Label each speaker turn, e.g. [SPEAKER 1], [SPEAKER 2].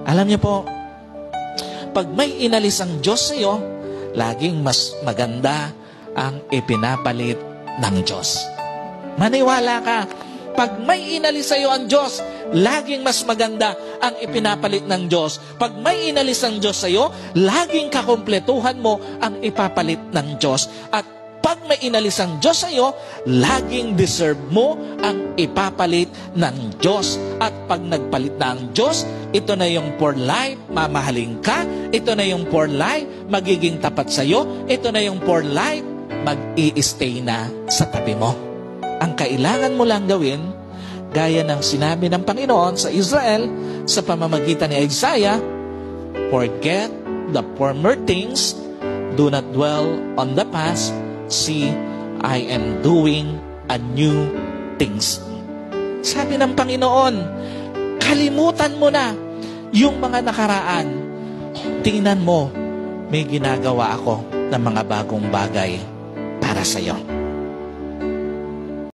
[SPEAKER 1] Alam niyo po, pag may inalis ang Diyos sa iyo, laging mas maganda ang ipinapalit ng Diyos. Maniwala ka, pag may inalis sa iyo ang Diyos, laging mas maganda ang ipinapalit ng Diyos. Pag may inalis ang Diyos sa iyo, laging kakumpletuhan mo ang ipapalit ng Diyos. At pag may inalis ang Diyos sa iyo, laging deserve mo ang ipapalit ng Diyos. At pag nagpalit na ang Diyos, ito na yung for life, mamahalin ka. Ito na yung for life, magiging tapat sa iyo. Ito na yung for life, mag-i-stay na sa tabi mo. Ang kailangan mo lang gawin, gaya ng sinabi ng Panginoon sa Israel sa pamamagitan ni Isaiah, forget the former things, do not dwell on the past, see, I am doing a new things. Sabi ng Panginoon, kalimutan mo na yung mga nakaraan. Tingnan mo, may ginagawa ako ng mga bagong bagay para sa iyo.